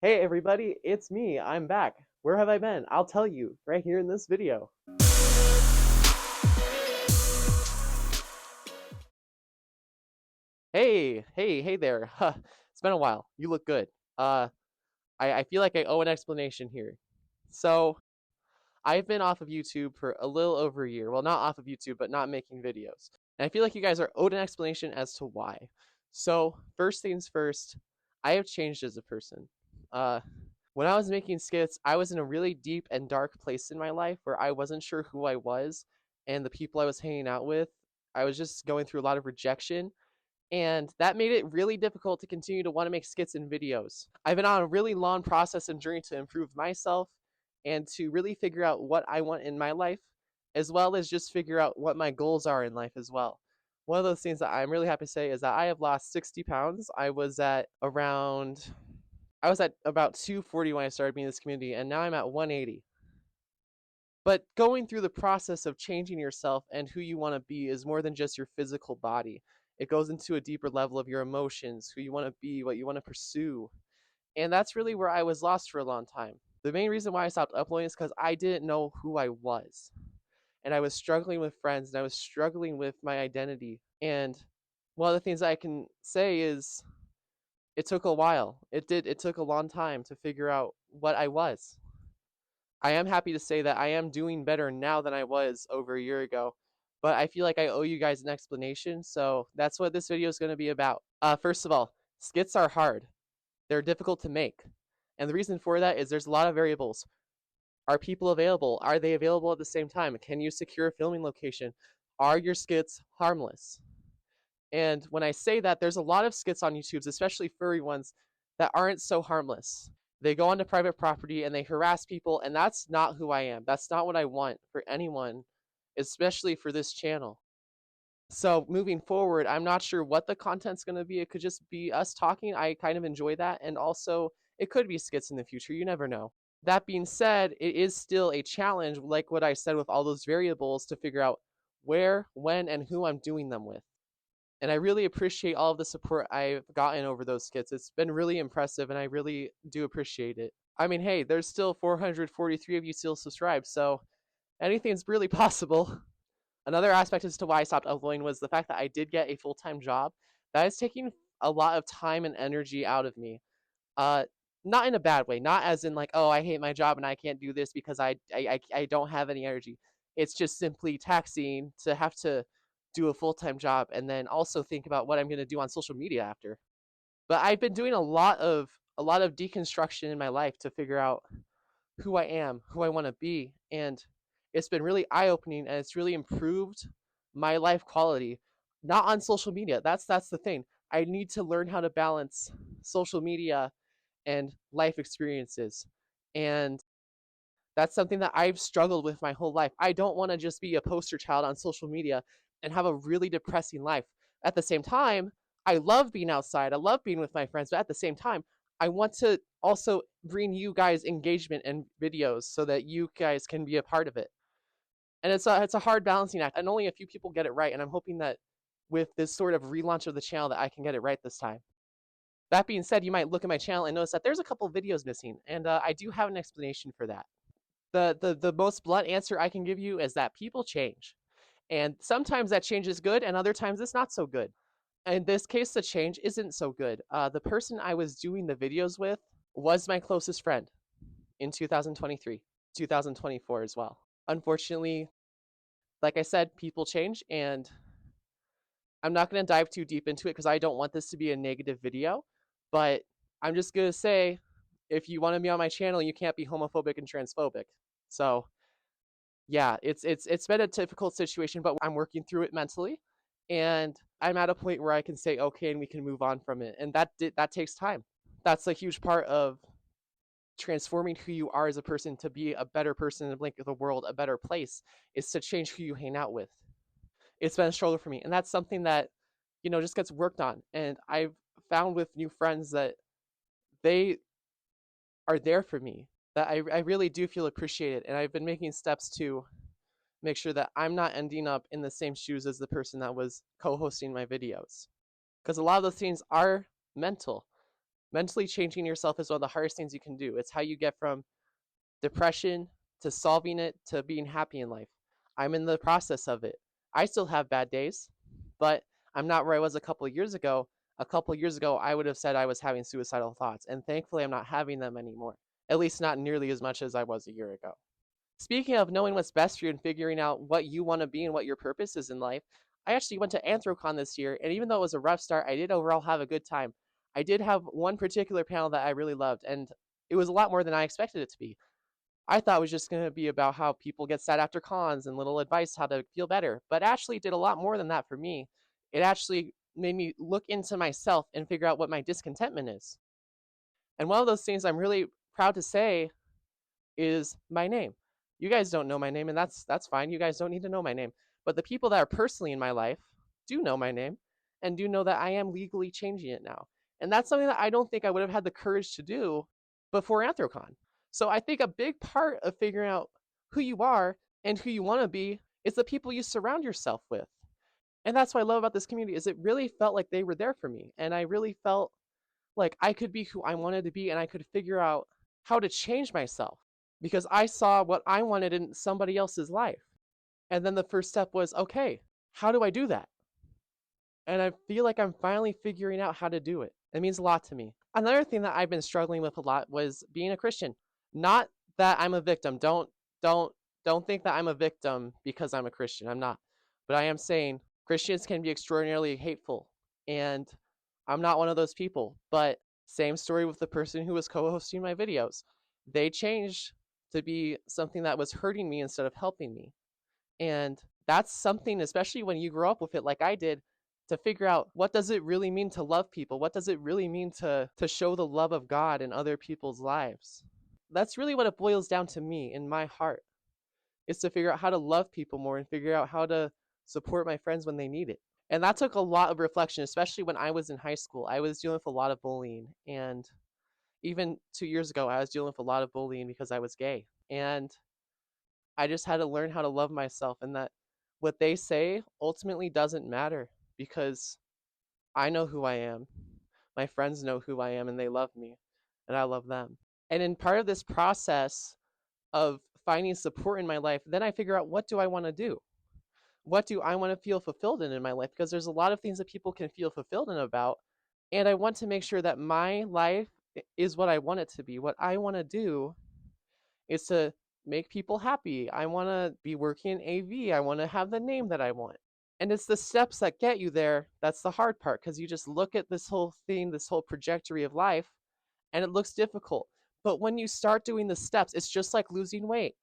Hey everybody, it's me. I'm back. Where have I been? I'll tell you right here in this video. Hey there. Huh, it's been a while. You look good. Uh, I feel like I owe an explanation here. So, I've been off of YouTube for a little over a year. Well, not off of YouTube, but not making videos. And I feel like you guys are owed an explanation as to why. So, first things first, I have changed as a person. Uh, when I was making skits, I was in a really deep and dark place in my life where I wasn't sure who I was and the people I was hanging out with. I was just going through a lot of rejection, and that made it really difficult to continue to want to make skits and videos. I've been on a really long process and journey to improve myself and to really figure out what I want in my life, as well as just figure out what my goals are in life as well. One of those things that I'm really happy to say is that I have lost 60 pounds. I was at about 240 when I started being in this community, and now I'm at 180. But going through the process of changing yourself and who you want to be is more than just your physical body. It goes into a deeper level of your emotions, who you want to be, what you want to pursue. And that's really where I was lost for a long time. The main reason why I stopped uploading is because I didn't know who I was. And I was struggling with friends and I was struggling with my identity. And one of the things I can say is it took a while. It took a long time to figure out what I was. I am happy to say that I am doing better now than I was over a year ago, but I feel like I owe you guys an explanation, so that's what this video is going to be about. First of all, skits are hard. They're difficult to make. And the reason for that is there's a lot of variables. Are people available? Are they available at the same time? Can you secure a filming location? Are your skits harmless? And when I say that, there's a lot of skits on YouTube, especially furry ones, that aren't so harmless. They go onto private property and they harass people, and that's not who I am. That's not what I want for anyone, especially for this channel. So moving forward, I'm not sure what the content's going to be. It could just be us talking. I kind of enjoy that. And also, it could be skits in the future. You never know. That being said, it is still a challenge, like what I said with all those variables, to figure out where, when, and who I'm doing them with. And I really appreciate all of the support I've gotten over those skits. It's been really impressive, and I really do appreciate it. I mean, hey, there's still 443 of you still subscribed, so anything's really possible. Another aspect as to why I stopped uploading was the fact that I did get a full-time job. That is taking a lot of time and energy out of me. Uh, Not in a bad way, not as in like, oh, I hate my job and I can't do this because I don't have any energy. It's just simply taxing to have to do a full-time job and then also think about what I'm going to do on social media after. But I've been doing a lot of deconstruction in my life to figure out who I am, who I want to be, and it's been really eye-opening and it's really improved my life quality. Not on social media. That's the thing. I need to learn how to balance social media and life experiences. And that's something that I've struggled with my whole life. I don't want to just be a poster child on social media and have a really depressing life. At the same time, I love being outside. I love being with my friends, but at the same time, I want to also bring you guys engagement and videos so that you guys can be a part of it. And it's a hard balancing act, and only a few people get it right. And I'm hoping that with this sort of relaunch of the channel that I can get it right this time. That being said, you might look at my channel and notice that there's a couple videos missing, and I do have an explanation for that. The most blunt answer I can give you is that people change, and sometimes that change is good, and other times it's not so good. In this case, the change isn't so good. The person I was doing the videos with was my closest friend in 2023, 2024 as well. Unfortunately, like I said, people change, and I'm not going to dive too deep into it because I don't want this to be a negative video, but I'm just going to say if you want to be on my channel, you can't be homophobic and transphobic. So, yeah, it's been a difficult situation, but I'm working through it mentally, and I'm at a point where I can say okay and we can move on from it. And that takes time. That's a huge part of transforming who you are as a person to be a better person and make the world a better place is to change who you hang out with. It's been a struggle for me, and that's something that just gets worked on. And I've found with new friends that they are there for me, that I really do feel appreciated, and I've been making steps to make sure that I'm not ending up in the same shoes as the person that was co-hosting my videos, because a lot of those things are mental. Mentally changing yourself is one of the hardest things you can do. It's how you get from depression to solving it to being happy in life. I'm in the process of it. I still have bad days, but I'm not where I was a couple of years ago. A couple of years ago, I would have said I was having suicidal thoughts, and thankfully, I'm not having them anymore. At least not nearly as much as I was a year ago. Speaking of knowing what's best for you and figuring out what you want to be and what your purpose is in life, I actually went to Anthrocon this year, and even though it was a rough start, I did overall have a good time. I did have one particular panel that I really loved, and it was a lot more than I expected it to be. I thought it was just going to be about how people get sad after cons and little advice how to feel better, but actually did a lot more than that for me. It actually made me look into myself and figure out what my discontentment is. And one of those things I'm really proud to say is my name. You guys don't know my name, and that's fine. You guys don't need to know my name. But the people that are personally in my life do know my name and do know that I am legally changing it now. And that's something that I don't think I would have had the courage to do before Anthrocon. So I think a big part of figuring out who you are and who you want to be is the people you surround yourself with. And that's what I love about this community is it really felt like they were there for me. And I really felt like I could be who I wanted to be and I could figure out how to change myself because I saw what I wanted in somebody else's life. And then the first step was, okay, how do I do that? And I feel like I'm finally figuring out how to do it. It means a lot to me. Another thing that I've been struggling with a lot was being a Christian. Not that I'm a victim. Don't don't think that I'm a victim because I'm a Christian. I'm not. But I am saying Christians can be extraordinarily hateful and I'm not one of those people. But same story with the person who was co-hosting my videos. They changed to be something that was hurting me instead of helping me. And that's something, especially when you grow up with it like I did, to figure out what does it really mean to love people? What does it really mean to show the love of God in other people's lives? That's really what it boils down to me in my heart, is to figure out how to love people more and figure out how to support my friends when they need it. And that took a lot of reflection, especially when I was in high school. I was dealing with a lot of bullying. And even 2 years ago, I was dealing with a lot of bullying because I was gay. And I just had to learn how to love myself and that what they say ultimately doesn't matter because I know who I am. My friends know who I am and they love me and I love them. And in part of this process of finding support in my life, then I figure out what do I want to do? What do I want to feel fulfilled in my life? Because there's a lot of things that people can feel fulfilled in about. And I want to make sure that my life is what I want it to be. What I want to do is to make people happy. I want to be working in AV. I want to have the name that I want. And it's the steps that get you there that's the hard part because you just look at this whole thing, this whole trajectory of life, and it looks difficult. But when you start doing the steps, it's just like losing weight.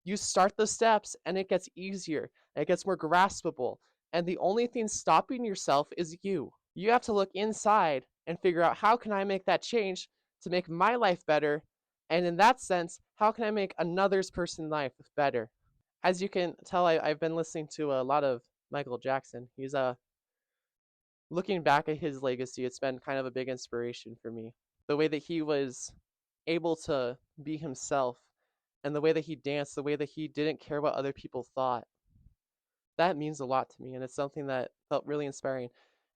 You start the steps and it gets easier, it gets more graspable. And the only thing stopping yourself is you. You have to look inside and figure out how can I make that change to make my life better. And in that sense, how can I make another's person's life better? As you can tell, I've been listening to a lot of Michael Jackson. He's looking back at his legacy, it's been kind of a big inspiration for me. The way that he was able to be himself and the way that he danced, the way that he didn't care what other people thought. That means a lot to me and it's something that felt really inspiring.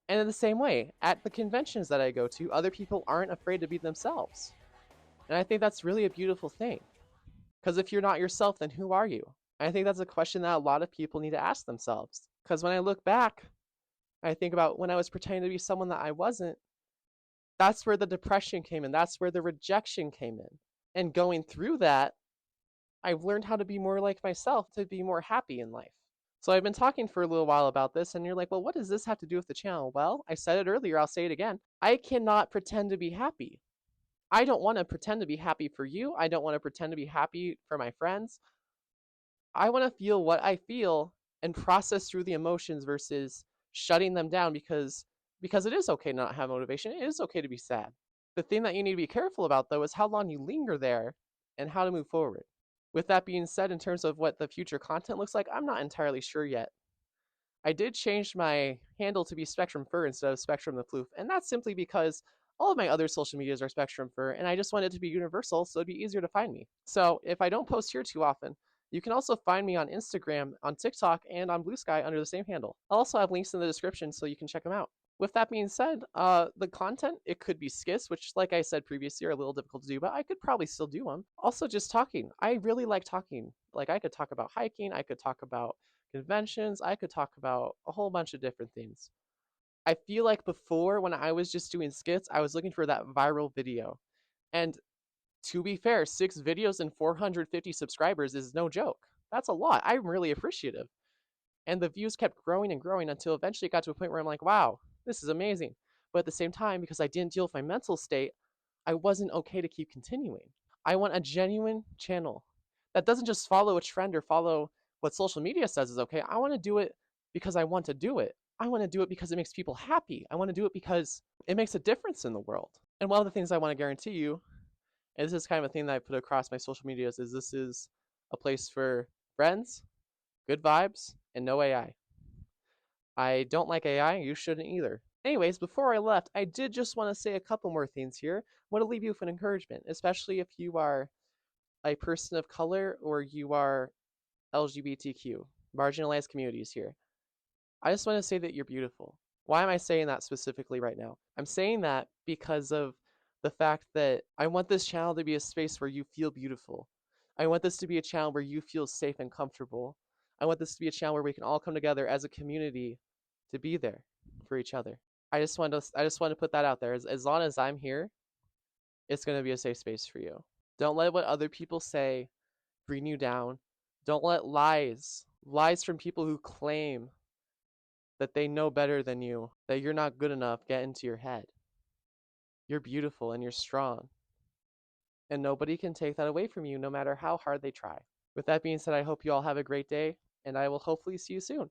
And in the same way, at the conventions that I go to, other people aren't afraid to be themselves. And I think that's really a beautiful thing. Because if you're not yourself, then who are you? I think that's a question that a lot of people need to ask themselves. Because when I look back, I think about when I was pretending to be someone that I wasn't. That's where the depression came in. That's where the rejection came in. And going through that, I've learned how to be more like myself, to be more happy in life. So I've been talking for a little while about this, and you're like, well, what does this have to do with the channel? Well, I said it earlier, I'll say it again. I cannot pretend to be happy. I don't want to pretend to be happy for you. I don't want to pretend to be happy for my friends. I want to feel what I feel and process through the emotions versus shutting them down because it is okay to not have motivation. It is okay to be sad. The thing that you need to be careful about, though, is how long you linger there and how to move forward. With that being said, in terms of what the future content looks like, I'm not entirely sure yet. I did change my handle to be spectrumfurr instead of spectrum the floof, and that's simply because all of my other social medias are spectrumfurr, and I just want it to be universal so it'd be easier to find me. So if I don't post here too often, you can also find me on Instagram, on TikTok, and on BlueSky under the same handle. I'll also have links in the description so you can check them out. With that being said, the content, it could be skits, which, like I said previously, are a little difficult to do, but I could probably still do them. Also, just talking. I really like talking. Like, I could talk about hiking, I could talk about conventions, I could talk about a whole bunch of different things. I feel like before, when I was just doing skits, I was looking for that viral video. And to be fair, 6 videos and 450 subscribers is no joke. That's a lot. I'm really appreciative. And the views kept growing and growing until eventually it got to a point where I'm like, wow, this is amazing. But at the same time, because I didn't deal with my mental state, I wasn't okay to keep continuing. I want a genuine channel that doesn't just follow a trend or follow what social media says is okay. I want to do it because I want to do it. I want to do it because it makes people happy. I want to do it because it makes a difference in the world. And one of the things I want to guarantee you, and this is kind of a thing that I put across my social medias, is this is a place for friends, good vibes, and no AI. I don't like AI, you shouldn't either. Anyways, before I left, I did just want to say a couple more things here. I want to leave you with an encouragement, especially if you are a person of color or you are LGBTQ, marginalized communities here. I just want to say that you're beautiful. Why am I saying that specifically right now? I'm saying that because of the fact that I want this channel to be a space where you feel beautiful. I want this to be a channel where you feel safe and comfortable. I want this to be a channel where we can all come together as a community to be there for each other. I just want to put that out there. As long as I'm here, it's going to be a safe space for you. Don't let what other people say bring you down. Don't let lies from people who claim that they know better than you, that you're not good enough, get into your head. You're beautiful and you're strong. And nobody can take that away from you no matter how hard they try. With that being said, I hope you all have a great day, and I will hopefully see you soon.